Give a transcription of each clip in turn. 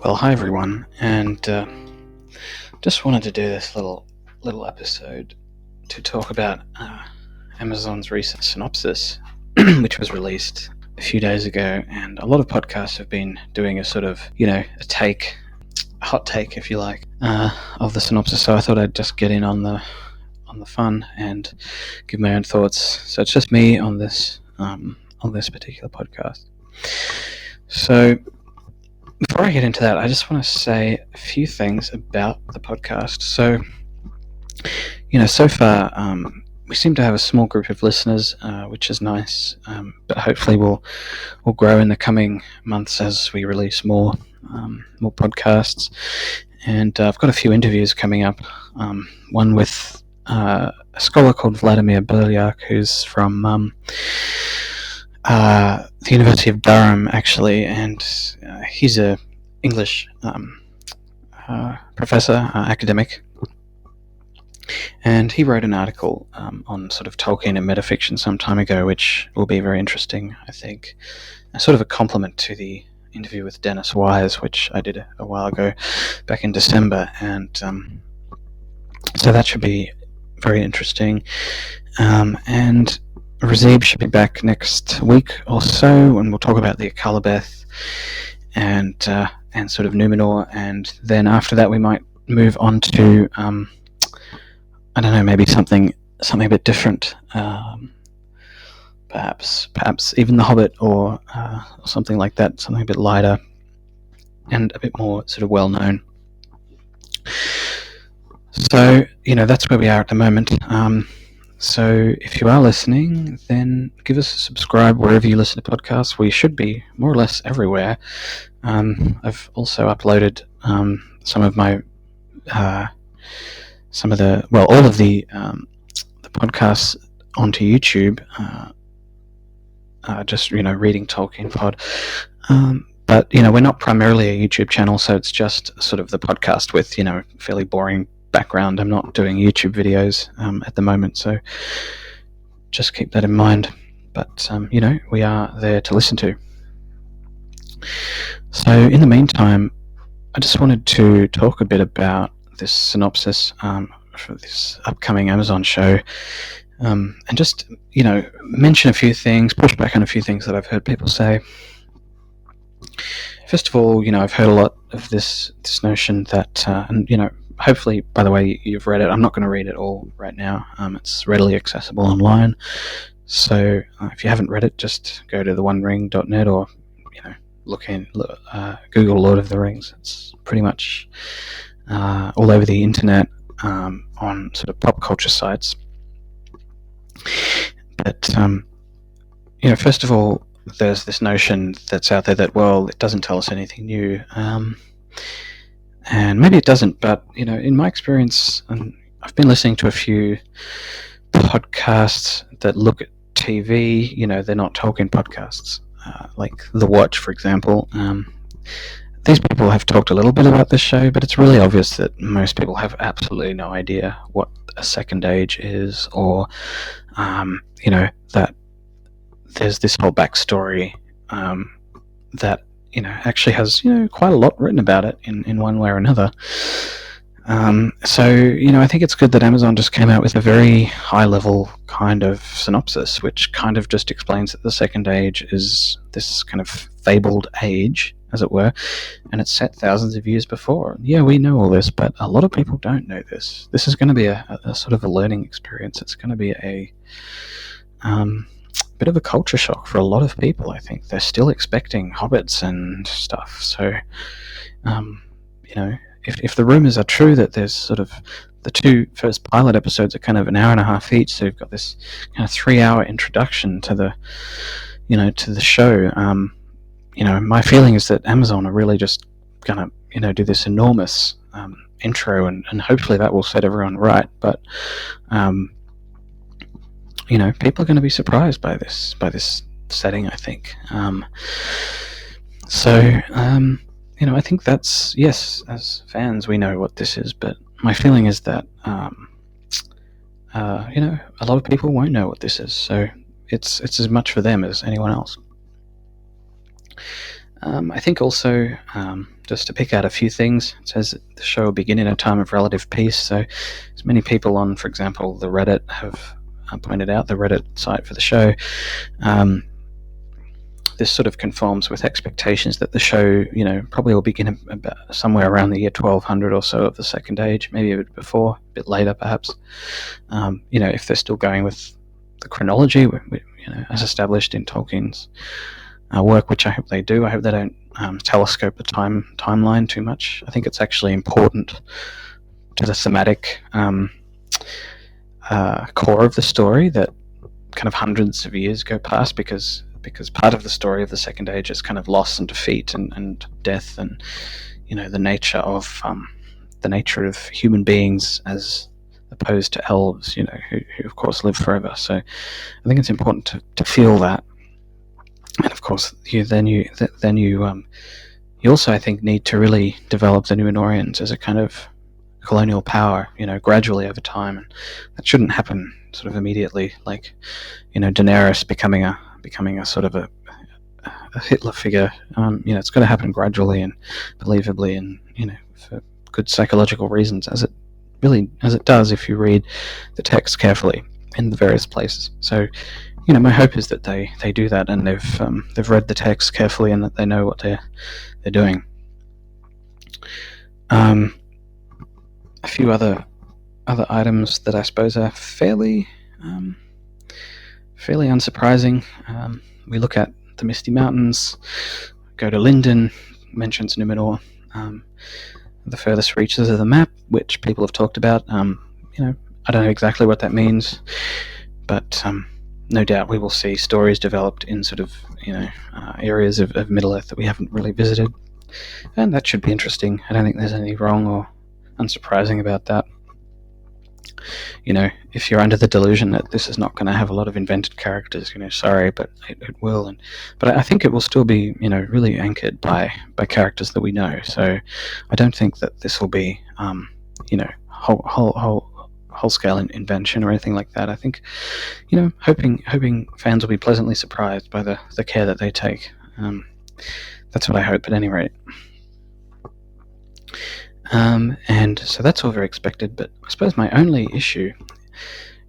Well, hi everyone, and just wanted to do this little episode to talk about Amazon's recent synopsis, which was released a few days ago. And a lot of podcasts have been doing a sort of, a hot take, if you like, of the synopsis. So I thought I'd just get in on the fun and give my own thoughts. So it's just me on this particular podcast. So before I get into that, I just want to say a few things about the podcast. So, so far, we seem to have a small group of listeners, which is nice. But hopefully, we'll grow in the coming months as we release more podcasts. And I've got a few interviews coming up. One with a scholar called Vladimir Burlyak, who's from the University of Durham, actually, and he's a English professor, academic, and he wrote an article on sort of Tolkien and metafiction some time ago, which will be very interesting, I think. Sort of a complement to the interview with Dennis Wise, which I did a while ago, back in December, and so that should be very interesting. And Razib should be back next week or so, and we'll talk about the Akalabeth and sort of Numenor, and then after that we might move on to I don't know, maybe something a bit different, perhaps even The Hobbit or something like that, something a bit lighter and a bit more sort of well known. So that's where we are at the moment. So if you are listening, then give us a subscribe wherever you listen to podcasts. We should be more or less everywhere. I've also uploaded some of my all of the podcasts onto YouTube. Just reading Tolkien Pod. But we're not primarily a YouTube channel, so it's just sort of the podcast with fairly boring background. I'm not doing YouTube videos at the moment, so just keep that in mind. But we are there to listen to. So in the meantime, I just wanted to talk a bit about this synopsis for this upcoming Amazon show, and just mention a few things, push back on a few things that I've heard people say. First of all, I've heard a lot of this notion that, and hopefully, by the way, you've read it. I'm not going to read it all right now. It's readily accessible online. So if you haven't read it, just go to theonering.net or Google Lord of the Rings. It's pretty much all over the internet, on sort of pop culture sites. But first of all, there's this notion that's out there that, well, it doesn't tell us anything new. And maybe it doesn't, but in my experience, and I've been listening to a few podcasts that look at TV. They're not Tolkien podcasts, like The Watch, for example. These people have talked a little bit about this show, but it's really obvious that most people have absolutely no idea what a second age is, or that there's this whole backstory that actually has quite a lot written about it in one way or another. So I think it's good that Amazon just came out with a very high level kind of synopsis, which kind of just explains that the second age is this kind of fabled age, as it were, and it's set thousands of years before. Yeah, we know all this, but a lot of people don't know this. This is going to be a sort of a learning experience. It's going to be a bit of a culture shock for a lot of people. I think they're still expecting hobbits and stuff. So, if the rumors are true that there's sort of the two first pilot episodes are kind of an hour and a half each, so you've got this kind of 3-hour introduction to the show. My feeling is that Amazon are really just gonna do this enormous intro, and hopefully that will set everyone right. But people are going to be surprised by this setting, I think. I think that's, yes, as fans we know what this is, but my feeling is that a lot of people won't know what this is, so it's as much for them as anyone else. I think also, just to pick out a few things, it says that the show will begin in a time of relative peace. So, as many people on, for example, the Reddit have pointed out, the Reddit site for the show, this sort of conforms with expectations that the show, probably will begin about somewhere around the year 1200 or so of the Second Age, maybe a bit before, a bit later perhaps. If they're still going with the chronology, as established in Tolkien's work, which I hope they do. I hope they don't telescope the timeline too much. I think it's actually important to the thematic core of the story that kind of hundreds of years go past, because part of the story of the Second Age is kind of loss and defeat and death, and the nature of human beings as opposed to elves, who of course live forever. So I think it's important to feel that. And of course, you also, I think, need to really develop the Numenorians as a kind of colonial power, gradually over time, and that shouldn't happen sort of immediately, like, Daenerys becoming a sort of a Hitler figure. It's got to happen gradually and believably, and for good psychological reasons, as it does if you read the text carefully in the various places. So, my hope is that they do that, and they've read the text carefully, and that they know what they're doing. A few other items that I suppose are fairly unsurprising. We look at the Misty Mountains, go to Lindon, mentions Numenor, the furthest reaches of the map, which people have talked about. I don't know exactly what that means, but no doubt we will see stories developed in sort of areas of Middle-earth that we haven't really visited, and that should be interesting. I don't think there's anything wrong or unsurprising about that. If you're under the delusion that this is not going to have a lot of invented characters, sorry, but it will. But I think it will still be, really anchored by characters that we know. So I don't think that this will be, whole scale invention or anything like that. I think, hoping fans will be pleasantly surprised by the care that they take. That's what I hope, at any rate. And so that's all very expected, but I suppose my only issue,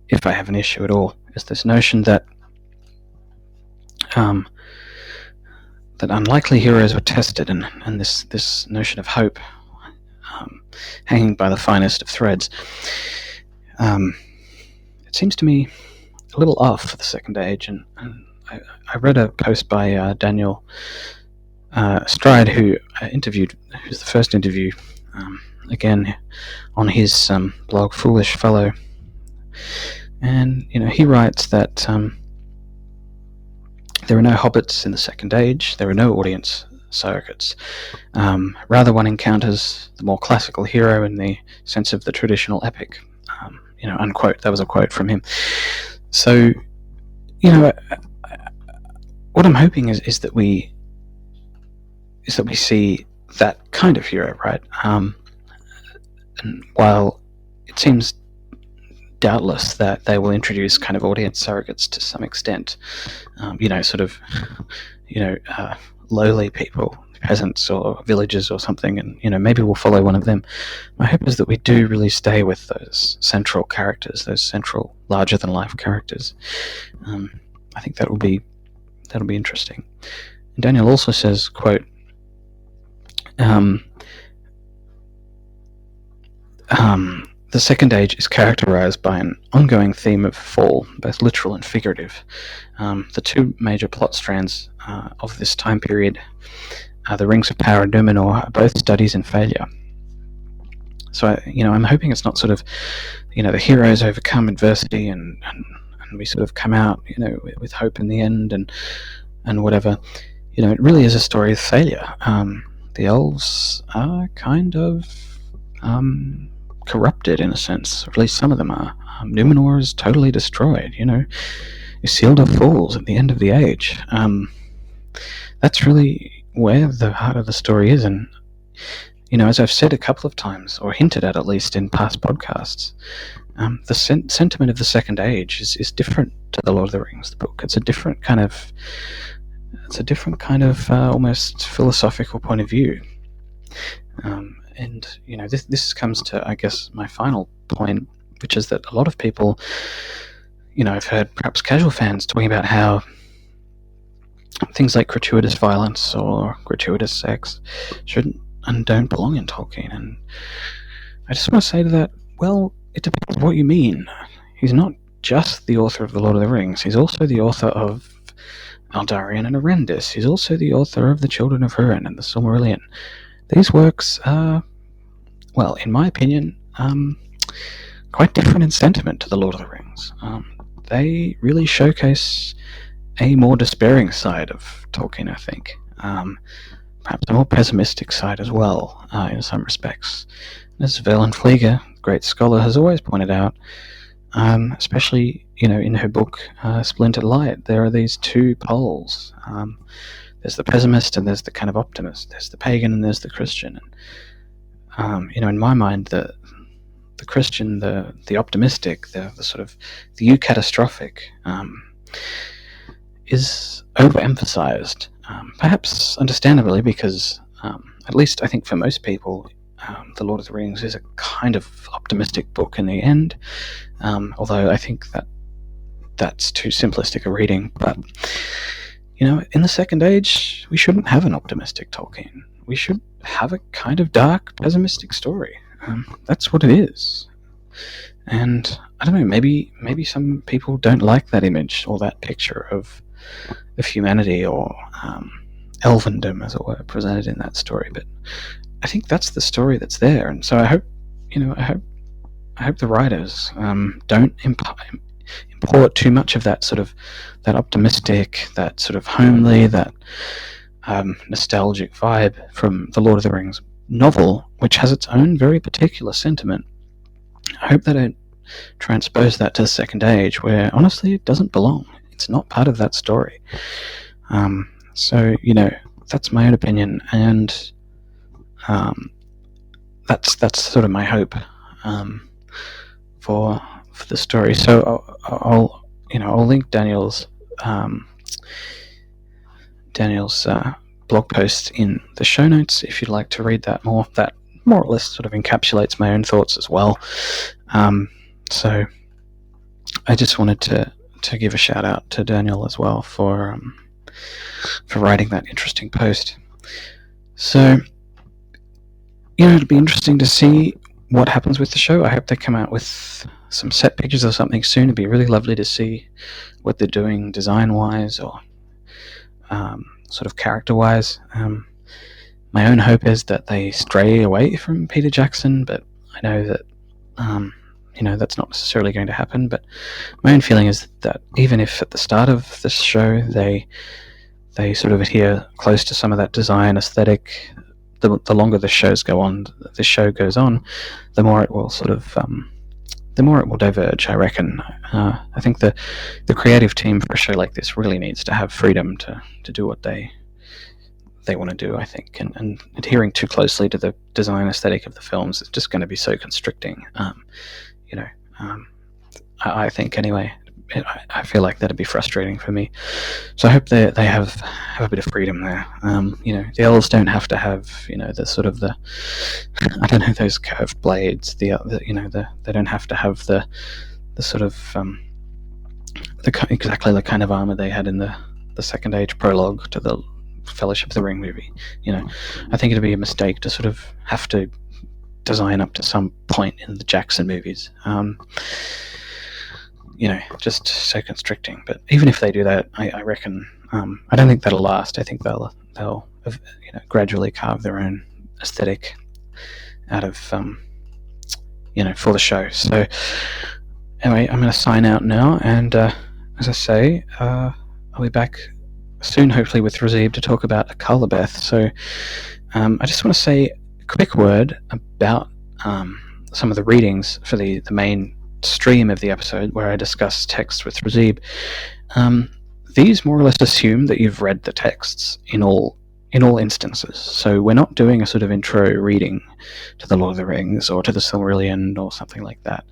if I have an issue at all, is this notion that unlikely heroes were tested, and this notion of hope hanging by the finest of threads. It seems to me a little off for the Second Age, and I read a post by Daniel Stride, who's the first interview, again on his blog Foolish Fellow, and he writes that there are no hobbits in the Second Age, there are no audience surrogates. Rather, one encounters the more classical hero in the sense of the traditional epic, unquote. That was a quote from him. So, what I'm hoping is that we see that kind of hero, right? And while it seems doubtless that they will introduce kind of audience surrogates to some extent, lowly people, peasants or villagers or something, and maybe we'll follow one of them. My hope is that we do really stay with those central characters, those central larger-than-life characters. I think that'll be interesting. And Daniel also says, quote, the Second Age is characterized by an ongoing theme of fall, both literal and figurative. The two major plot strands of this time period, the Rings of Power and Numenor, are both studies in failure. So, I'm hoping it's not sort of, the heroes overcome adversity and we sort of come out, with hope in the end and whatever. It really is a story of failure. The elves are kind of corrupted in a sense, or at least some of them are. Numenor is totally destroyed, Isildur falls at the end of the age. That's really where the heart of the story is, and as I've said a couple of times, or hinted at least in past podcasts, the sentiment of the Second Age is different to the Lord of the Rings, the book. It's a different kind of it's a different kind of almost philosophical point of view. And this comes to, I guess, my final point, which is that a lot of people, I've heard perhaps casual fans talking about how things like gratuitous violence or gratuitous sex shouldn't and don't belong in Tolkien. And I just want to say to that, well, it depends what you mean. He's not just the author of The Lord of the Rings. He's also the author of Eldarion and Arendis. He's also the author of The Children of Húrin and The Silmarillion. These works are, well, in my opinion, quite different in sentiment to The Lord of the Rings. They really showcase a more despairing side of Tolkien, I think. Perhaps a more pessimistic side as well, in some respects. As Verlyn Flieger, great scholar, has always pointed out, especially in her book Splintered Light, there are these two poles. There's the pessimist and there's the kind of optimist. There's the pagan and there's the Christian. And, in my mind, the Christian, the optimistic, the sort of the eucatastrophic, is overemphasized, perhaps understandably, because at least I think for most people, The Lord of the Rings is a kind of optimistic book in the end, although I think that's too simplistic a reading. But in the Second Age, we shouldn't have an optimistic Tolkien. We should have a kind of dark, pessimistic story. That's what it is. And I don't know, maybe some people don't like that image or that picture of humanity or elvendom, as it were, presented in that story. But I think that's the story that's there, and so I hope the writers don't import too much of that sort of that optimistic, that sort of homely, that nostalgic vibe from the Lord of the Rings novel, which has its own very particular sentiment. I hope they don't transpose that to the Second Age, where honestly it doesn't belong. It's not part of that story. So that's my own opinion, and that's sort of my hope for the story. So I'll link Daniel's blog post in the show notes if you'd like to read that more. That more or less sort of encapsulates my own thoughts as well. So I just wanted to give a shout out to Daniel as well for writing that interesting post. So it'll be interesting to see what happens with the show. I hope they come out with some set pictures or something soon. It'd be really lovely to see what they're doing design-wise or sort of character-wise. My own hope is that they stray away from Peter Jackson, but I know that that's not necessarily going to happen. But my own feeling is that even if at the start of this show they sort of adhere close to some of that design aesthetic, the longer the show goes on, the more it will diverge, I reckon. I think the creative team for a show like this really needs to have freedom to do what they want to do, I think, and adhering too closely to the design aesthetic of the films is just going to be so constricting. I think anyway. I feel like that'd be frustrating for me. So I hope they have a bit of freedom there. The elves don't have to have the sort of the I don't know, those curved blades. They don't have to have the sort of exactly the kind of armor they had in the Second Age prologue to the Fellowship of the Ring movie. I think it'd be a mistake to sort of have to design up to some point in the Jackson movies. Just so constricting. But even if they do that, I reckon I don't think that'll last. I think they'll gradually carve their own aesthetic out of for the show. So anyway, I'm going to sign out now, and as I say, I'll be back soon, hopefully with Razib, to talk about Akalabeth. So I just want to say a quick word about some of the readings for the main stream of the episode where I discuss text with Razib. These more or less assume that you've read the texts in all instances. So we're not doing a sort of intro reading to the Lord of the Rings or to the Silmarillion or something like that.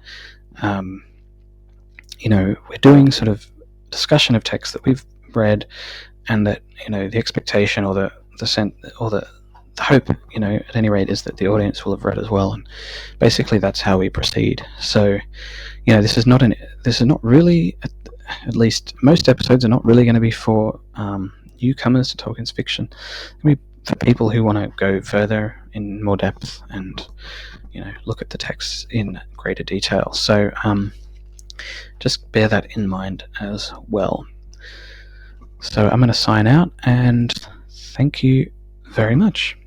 We're doing sort of discussion of texts that we've read and that the expectation or the sense or the hope, at any rate, is that the audience will have read as well, and basically that's how we proceed. So this is not really, at least most episodes are not really going to be for newcomers to Tolkien's fiction. It's going to be for people who want to go further in more depth and look at the texts in greater detail. So just bear that in mind as well. So I'm going to sign out, and thank you very much.